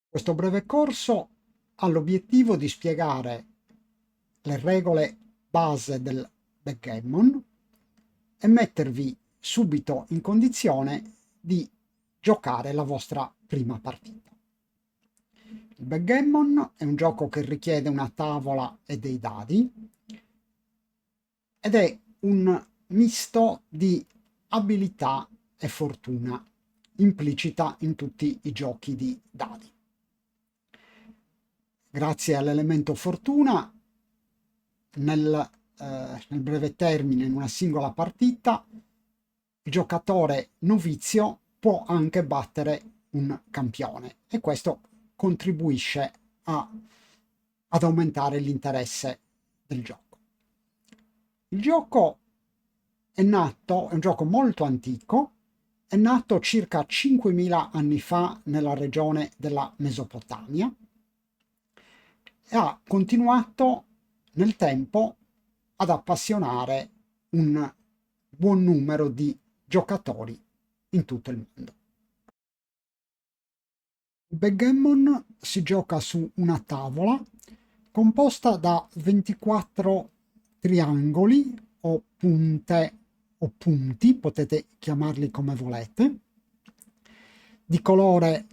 Questo breve corso ha l'obiettivo di spiegare le regole base del backgammon e mettervi subito in condizione di giocare la vostra prima partita. Il backgammon è un gioco che richiede una tavola e dei dadi ed è un misto di abilità e fortuna implicita in tutti i giochi di dadi. Grazie all'elemento fortuna, nel breve termine, in una singola partita, il giocatore novizio può anche battere un campione e questo contribuisce ad aumentare l'interesse del gioco. Il gioco è un gioco molto antico, è nato circa 5.000 anni fa nella regione della Mesopotamia e ha continuato nel tempo ad appassionare un buon numero di giocatori in tutto il mondo. Il backgammon si gioca su una tavola composta da 24 triangoli o punte o punti, potete chiamarli come volete, di colore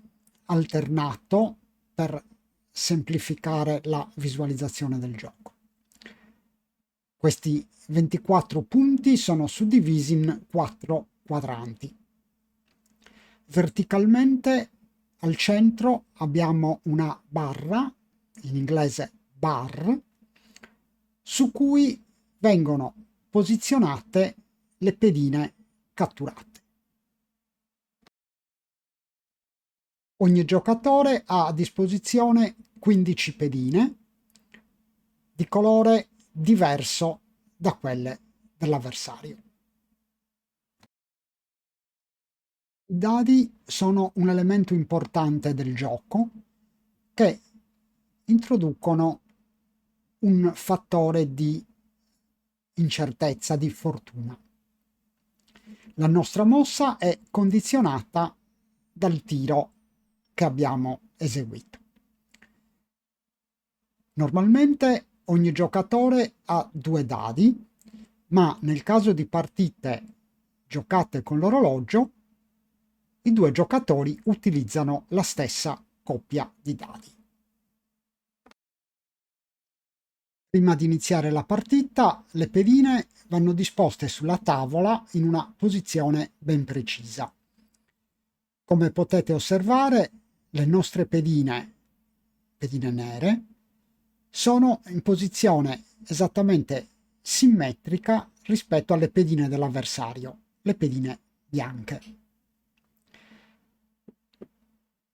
alternato per semplificare la visualizzazione del gioco. Questi 24 punti sono suddivisi in 4 quadranti. Verticalmente al centro abbiamo una barra, in inglese bar, su cui vengono posizionate le pedine catturate. Ogni giocatore ha a disposizione 15 pedine di colore diverso da quelle dell'avversario. I dadi sono un elemento importante del gioco che introducono un fattore di incertezza, di fortuna. La nostra mossa è condizionata dal tiro che abbiamo eseguito. Normalmente ogni giocatore ha 2 dadi, ma nel caso di partite giocate con l'orologio, i 2 giocatori utilizzano la stessa coppia di dadi. Prima di iniziare la partita, le pedine vanno disposte sulla tavola in una posizione ben precisa. Come potete osservare, le nostre pedine nere, sono in posizione esattamente simmetrica rispetto alle pedine dell'avversario, le pedine bianche.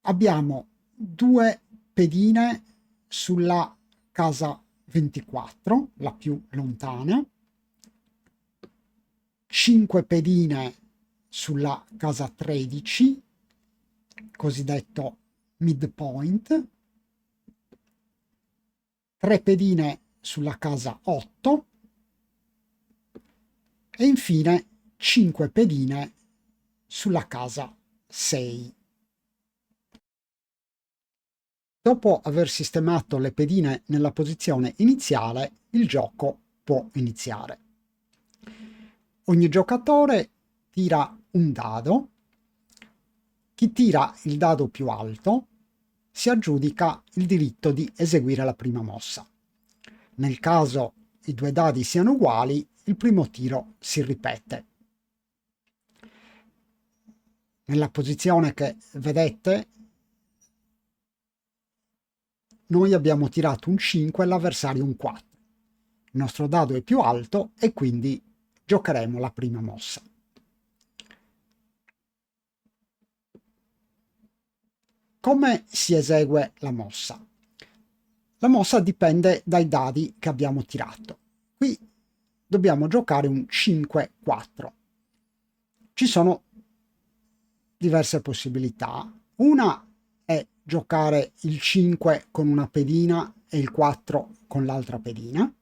Abbiamo 2 pedine sulla casa 24, la più lontana, 5 pedine sulla casa 13, cosiddetto midpoint, 3 pedine sulla casa 8 e infine 5 pedine sulla casa 6. Dopo aver sistemato le pedine nella posizione iniziale, il gioco può iniziare. Ogni giocatore tira un dado. Chi tira il dado più alto si aggiudica il diritto di eseguire la prima mossa. Nel caso i 2 dadi siano uguali, il primo tiro si ripete. Nella posizione che vedete, noi abbiamo tirato un 5 e l'avversario un 4. Il nostro dado è più alto e quindi giocheremo la prima mossa. Come si esegue la mossa? La mossa dipende dai dadi che abbiamo tirato. Qui dobbiamo giocare un 5-4. Ci sono diverse possibilità. Una è giocare il 5 con una pedina e il 4 con l'altra pedina,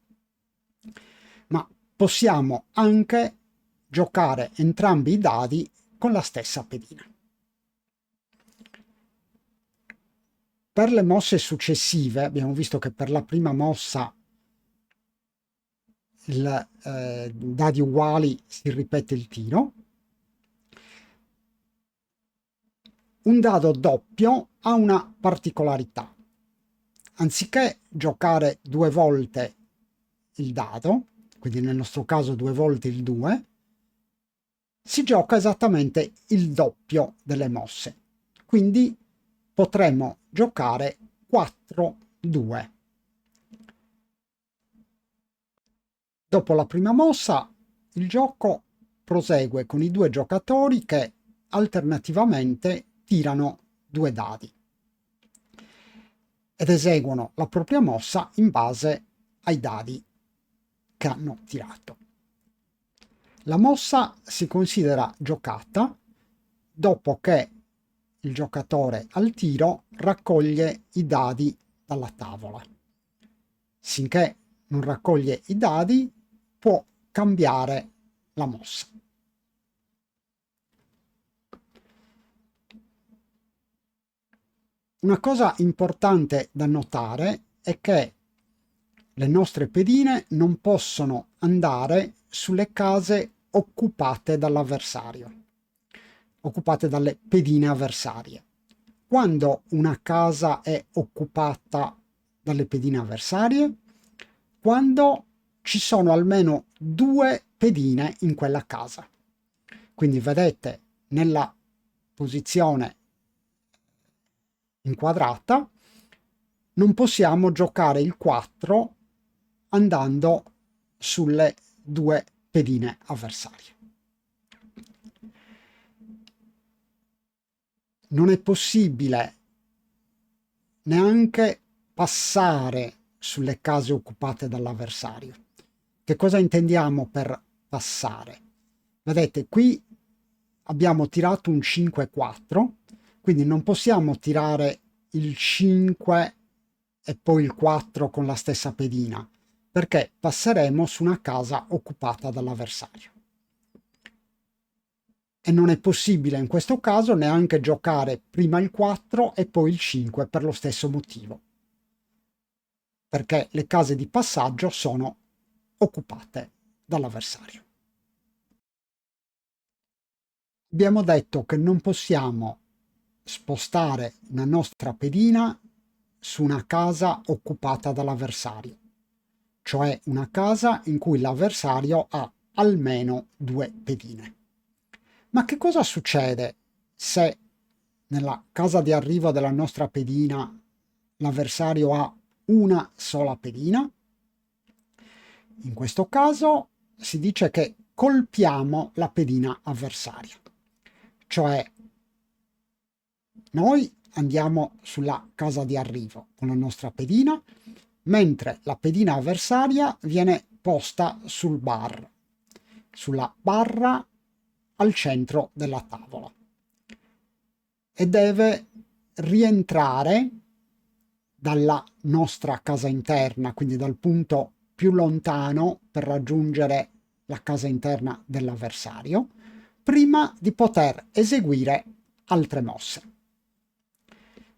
ma possiamo anche giocare entrambi i dadi con la stessa pedina. Per le mosse successive abbiamo visto che per la prima mossa dadi uguali si ripete il tiro. Un dado doppio ha una particolarità. Anziché giocare 2 volte il dado, quindi nel nostro caso 2 volte il 2, si gioca esattamente il doppio delle mosse. Quindi potremmo giocare 4-2. Dopo la prima mossa, il gioco prosegue con i 2 giocatori che alternativamente tirano 2 dadi ed eseguono la propria mossa in base ai dadi che hanno tirato. La mossa si considera giocata dopo che il giocatore al tiro raccoglie i dadi dalla tavola. Sinché non raccoglie i dadi, può cambiare la mossa. Una cosa importante da notare è che le nostre pedine non possono andare sulle case occupate dall'avversario, occupate dalle pedine avversarie. Quando una casa è occupata dalle pedine avversarie? Quando ci sono almeno 2 pedine in quella casa. Quindi vedete nella posizione inquadrata non possiamo giocare il 4 andando sulle 2 pedine avversarie. Non è possibile neanche passare sulle case occupate dall'avversario. Che cosa intendiamo per passare? Vedete, qui abbiamo tirato un 5-4, quindi non possiamo tirare il 5 e poi il 4 con la stessa pedina, perché passeremo su una casa occupata dall'avversario. E non è possibile in questo caso neanche giocare prima il 4 e poi il 5 per lo stesso motivo, perché le case di passaggio sono occupate dall'avversario. Abbiamo detto che non possiamo spostare una nostra pedina su una casa occupata dall'avversario, cioè una casa in cui l'avversario ha almeno 2 pedine. Ma che cosa succede se nella casa di arrivo della nostra pedina l'avversario ha una sola pedina? In questo caso si dice che colpiamo la pedina avversaria, cioè noi andiamo sulla casa di arrivo con la nostra pedina, mentre la pedina avversaria viene posta sul bar, sulla barra al centro della tavola, e deve rientrare dalla nostra casa interna, quindi dal punto più lontano per raggiungere la casa interna dell'avversario, prima di poter eseguire altre mosse.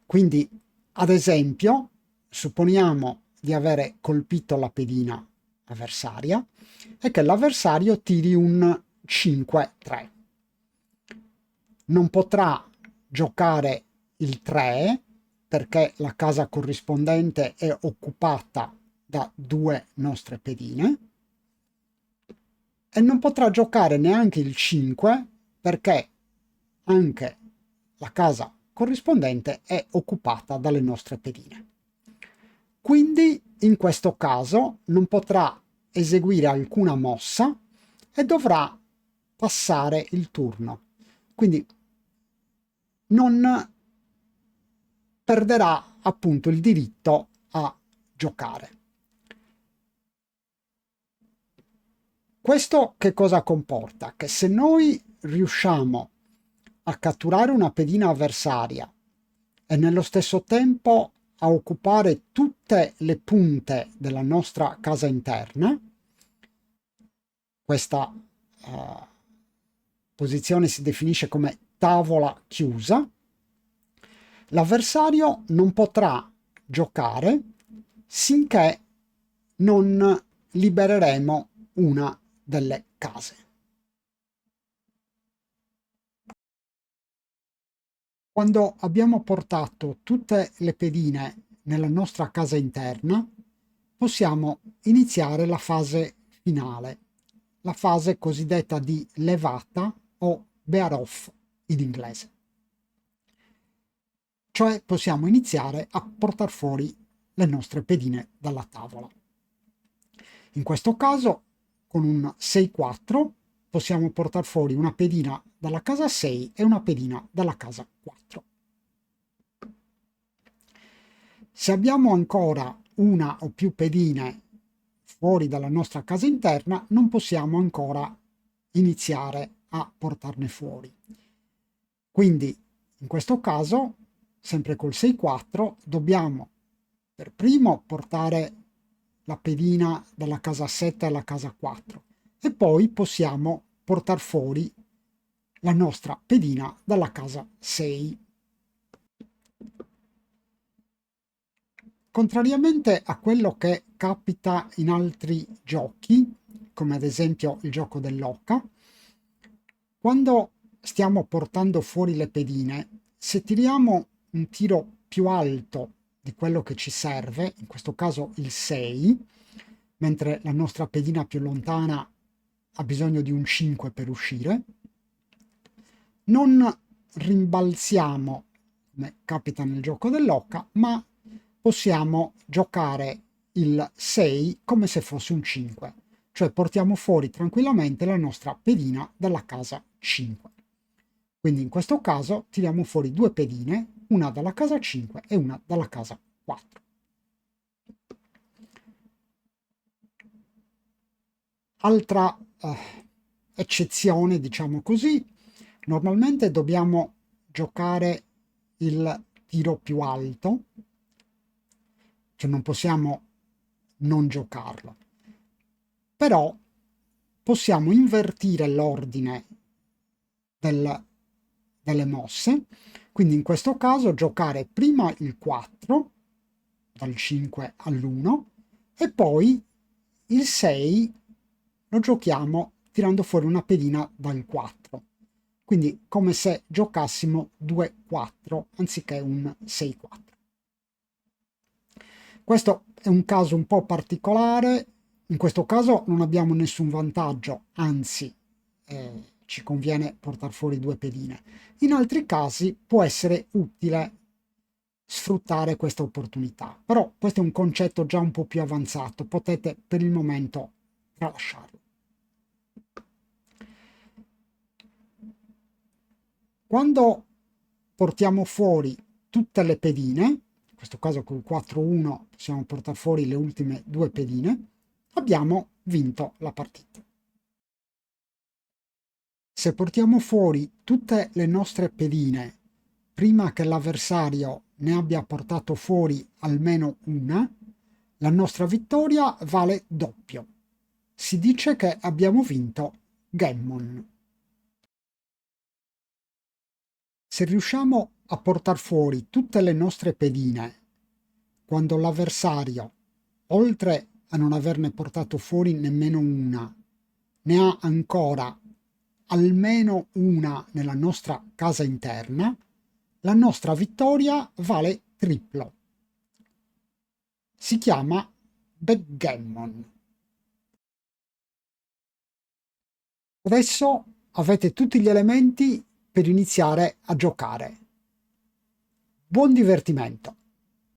Quindi, ad esempio, supponiamo di avere colpito la pedina avversaria e che l'avversario tiri un 5-3. Non potrà giocare il 3 perché la casa corrispondente è occupata da 2 nostre pedine, e non potrà giocare neanche il 5 perché anche la casa corrispondente è occupata dalle nostre pedine. Quindi in questo caso non potrà eseguire alcuna mossa e dovrà passare il turno. Quindi non perderà appunto il diritto a giocare. Questo che cosa comporta? Che se noi riusciamo a catturare una pedina avversaria e nello stesso tempo a occupare tutte le punte della nostra casa interna, questa posizione si definisce come tavola chiusa, L'avversario non potrà giocare finché non libereremo una delle case. Quando abbiamo portato tutte le pedine nella nostra casa interna, possiamo iniziare la fase finale, la fase cosiddetta di levata o bear off in inglese. Cioè possiamo iniziare a portare fuori le nostre pedine dalla tavola. In questo caso, con un 6-4, possiamo portare fuori una pedina dalla casa 6 e una pedina dalla casa 4. Se abbiamo ancora una o più pedine fuori dalla nostra casa interna, non possiamo ancora iniziare a portarne fuori. Quindi, in questo caso, sempre col 6-4, dobbiamo per primo portare la pedina dalla casa 7 alla casa 4 e poi possiamo portare fuori la nostra pedina dalla casa 6. Contrariamente a quello che capita in altri giochi, come ad esempio il gioco dell'oca, quando stiamo portando fuori le pedine, se tiriamo un tiro più alto di quello che ci serve, in questo caso il 6, mentre la nostra pedina più lontana ha bisogno di un 5 per uscire, non rimbalziamo, come capita nel gioco dell'oca, ma possiamo giocare il 6 come se fosse un 5, cioè portiamo fuori tranquillamente la nostra pedina dalla casa 5. Quindi in questo caso tiriamo fuori due pedine, una dalla casa 5 e una dalla casa 4. Altra eccezione, diciamo così, normalmente dobbiamo giocare il tiro più alto, cioè non possiamo non giocarlo, però possiamo invertire l'ordine delle mosse, quindi in questo caso giocare prima il 4 dal 5 all'1 e poi il 6 lo giochiamo tirando fuori una pedina dal 4, quindi come se giocassimo 2-4 anziché un 6-4. Questo è un caso un po' particolare, in questo caso non abbiamo nessun vantaggio, anzi ci conviene portare fuori due pedine. In altri casi può essere utile sfruttare questa opportunità, però questo è un concetto già un po' più avanzato, potete per il momento tralasciarlo. Quando portiamo fuori tutte le pedine, in questo caso col 4-1 possiamo portare fuori le ultime due pedine, abbiamo vinto la partita. Se portiamo fuori tutte le nostre pedine prima che l'avversario ne abbia portato fuori almeno una, la nostra vittoria vale doppio. Si dice che abbiamo vinto Gammon. Se riusciamo a portare fuori tutte le nostre pedine quando l'avversario, oltre a non averne portato fuori nemmeno una, ne ha ancora almeno una nella nostra casa interna, la nostra vittoria vale triplo. Si chiama backgammon. Adesso avete tutti gli elementi per iniziare a giocare. Buon divertimento!